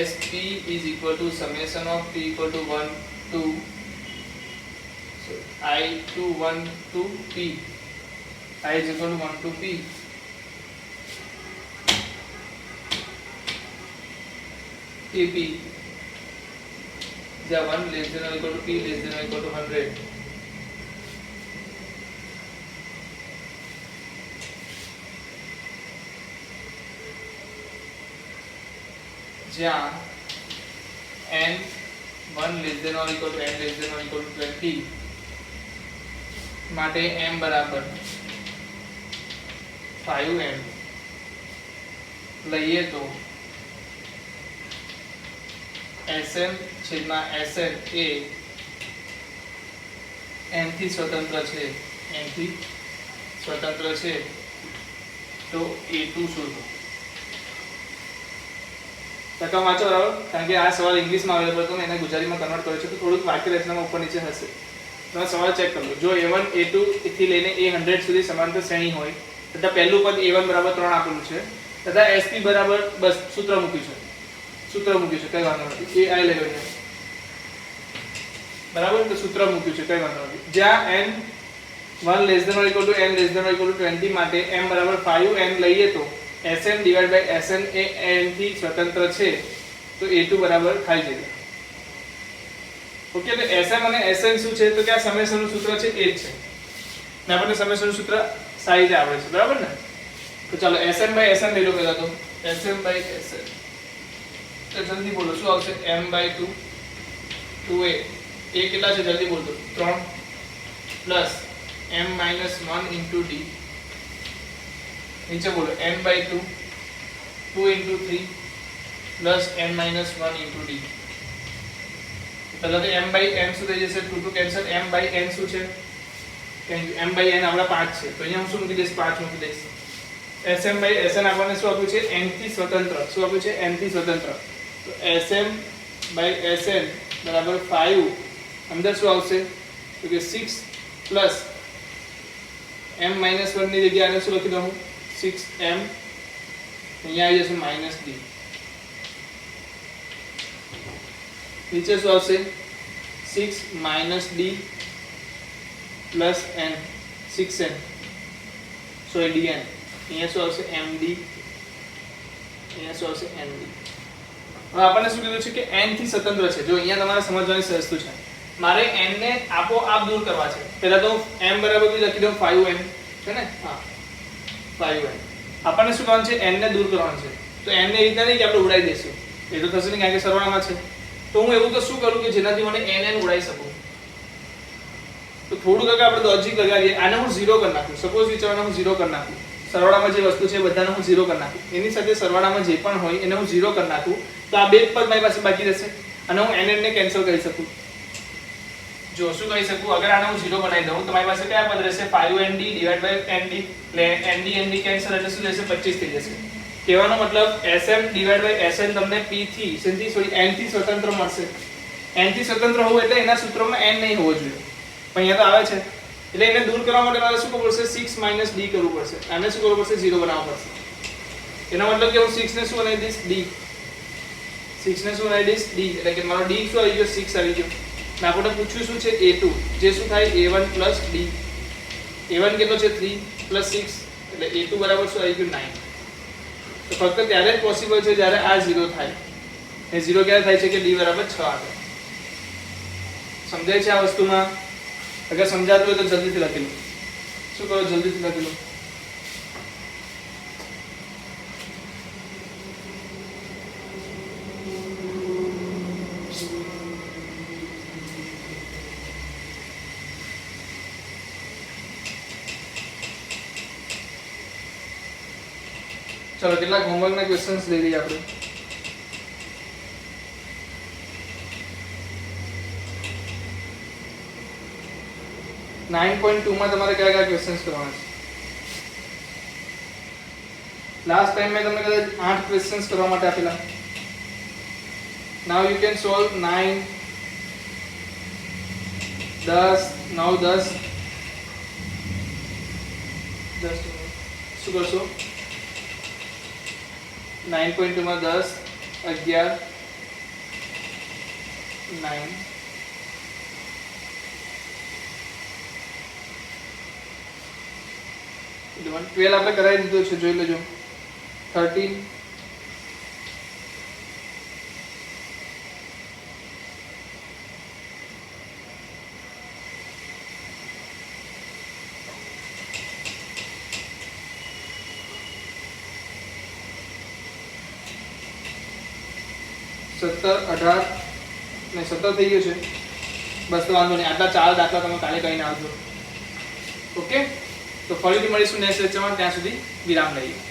sp is equal to summation of p equal to 1 to I to 1 to p, I is equal to 1 to p, kp જ્યાં 1 less than or equal to p less than or equal to 100, જ્યાં n 1 less than or equal to n less than or equal to 20 માટે m બરાબર 5m લઈએ તો Sm છેદમાં Sn એ n થી સ્વતંત્ર છે, n થી સ્વતંત્ર છે તો a2 શોધો. ટકા વાંચો બરાબર, કારણ કે આ સવાલ ઇંગ્લિશમાં અવેલેબલ હતો ને એને ગુજરાતીમાં કન્વર્ટ કર્યો છે તો થોડુંક વાક્ય રચનામાં ઉપર નીચે હશે. તમે સવાલ ચેક કરી લો. જો a1 a2 થી લઈને a100 સુધી સમાંતર શ્રેણી હોય તથા પહેલું પદ a1 બરાબર 3 આપેલું છે તથા sp બરાબર બસ સૂત્ર મૂક્યું છે, કઈ વાંધો નથી, એ આઈ લઈ લો બરાબર, તો સૂત્ર મૂક્યું છે, કઈ વાંધો નથી. જ્યાં n 1 less than or equal to n less than or equal to 20 માટે m બરાબર 5n લઈએ તો Sm divided by Sn A n થી સ્વતંત્ર છે તો a2 બરાબર ખાઈ જશે. ઓકે, તો Sm અને Sn શું છે તો કે આ સમેશનનું સૂત્ર છે એ જ છે ને આપણને સમેશનનું સૂત્ર સારી રીતે આવડે છે, બરાબર ને. તો ચાલો Sm by Sn લઈ લો પહેલા તો. Sm by Sn તો જલ્દી બોલો શું આવશે? m by 2 2a એ કેટલા છે જલ્દી બોલો. 3 plus m minus 1 into d, નીચે બોલો n by 2 2 into 3 plus n minus 1 into d. પહેલા તો m by n શું થઈ જશે? 2 to cancel. m by n શું છે? m by n આપણા 5 છે તો અહીંયા હું શું મૂકી દઈશ? 5 મૂકી દઈશ. Sm by Sn આપણને શું આપ્યું છે? n થી સ્વતંત્ર. શું આપ્યું છે? n થી સ્વતંત્ર. તો Sm by Sn બરાબર 5 અંદર શું આવશે તો કે 6 પ્લસ m minus 1 ની જગ્યાએ આને શું લખી દઉં? 6m અહીંયા આવી જશે માઈનસ d. નીચે શું આવશે? 6 minus d plus n 6n so dn. અહીંયા શું આવશે? md. અહીંયા શું આવશે? md. હવે આપણને શું કીધું છે કે n થી સ્વતંત્ર છે. જો અહીંયા તમારે સમજવાની વસ્તુ છે, મારે n ને આપોઆપ દૂર કરવા છે. પહેલા તો m બરાબર લખી દઉં 5n છે ને, હા 5n. આપણને શું કરવાનું છે? n ને દૂર કરવાનું છે. તો n ને એ રીતના નહીં કે આપણે ઉડાઈ દઈશું, એ તો થશે નહીં કારણ કે સરવાળામાં છે. તો હું એવું તો શું કરું કે જેનાથી મને n ઉડાઈ શકું? તો થોડું કાંઈક આપણે લોજિક લગાવીએ. આને હું 0 કરી નાખું. સપોઝ વિચારવાનું હું 0 કરી નાખું. સરવાળામાં જે વસ્તુ છે બધાને હું 0 કરી નાખું. એની સાથે સરવાળામાં જે પણ હોય એને હું 0 કરી નાખું તો આ બે પદ મારી પાસે બાકી રહેશે અને હું n ને કેન્સલ કરી શકું. જો શું કરી શકું? અગર આને હું 0 બનાવી દઉં તો મારી પાસે કયા પદ રહેશે? 5nd divided by nd. એટલે nd કેન્સલ એટલે શું રહેશે? 25 થઈ જશે. કહેવાનો મતલબ Sm divided by Sn તમને p થી n થી સ્વતંત્ર મળશે. n થી સ્વતંત્ર હોવું એટલે એના સૂત્રમાં n નહીં હોવો જોઈએ, પણ અહીંયા તો આવે છે એટલે એને દૂર કરવા માટે મારે શું કરવું પડશે? 6 d કરવું પડશે. આને શું કરવું પડશે? 0 બનાવવું પડશે. એનો મતલબ કે હું 6 ને શું બનાવી દઈશ? d. 6 ને શું બનાવી દઈશ? d. એટલે કે મારો d શું આવી ગયો? 6 આવી ગયો. ને આપણે પૂછ્યું શું છે? a2, જે શું થાય? a1 d. a1 કેટલો છે? 3 6 એટલે a2 બરાબર શું આવી ગયું? 9. તો ફક્ત ત્યારે જ પોસિબલ છે જ્યારે આ 0 થાય. એ 0 ક્યારે થાય છે કે d બરાબર 6 આવે. સમજાય છે આ વસ્તુમાં? અગર સમજાતું હોય તો જલ્દીથી લખી લો. શું કરો? જલ્દીથી લખી લો. ચલો કેટલાક હોમવર્કના ક્વેશ્ચન્સ લઈ લઈએ આપણે. નાઇન 9.2 માં તમારે કયા કયા ક્વેશ્ચન્સ કરવાના છે? લાસ્ટ ટાઈમ મેં તમને કદાચ 8 ક્વેશ્ચન્સ કરવા માટે આપેલા. નાઉ યુ કેન સોલ્વ 9 10 9 10 10 શું કરશો 9.2 માં 10 11 9 12 આપણે કરાવી દીધો છે, જોઈ લેજો 13 17 18 ને 17 થઈ ગયું છે. બસ તો વાંધો નહીં, આટલા 4 દાખલા તમે કાલે કરીને આવજો. ઓકે, તો ફરીથી મળીશું નેક્સ્ટ લેક્ચરમાં. ત્યાં સુધી વિરામ લઈએ.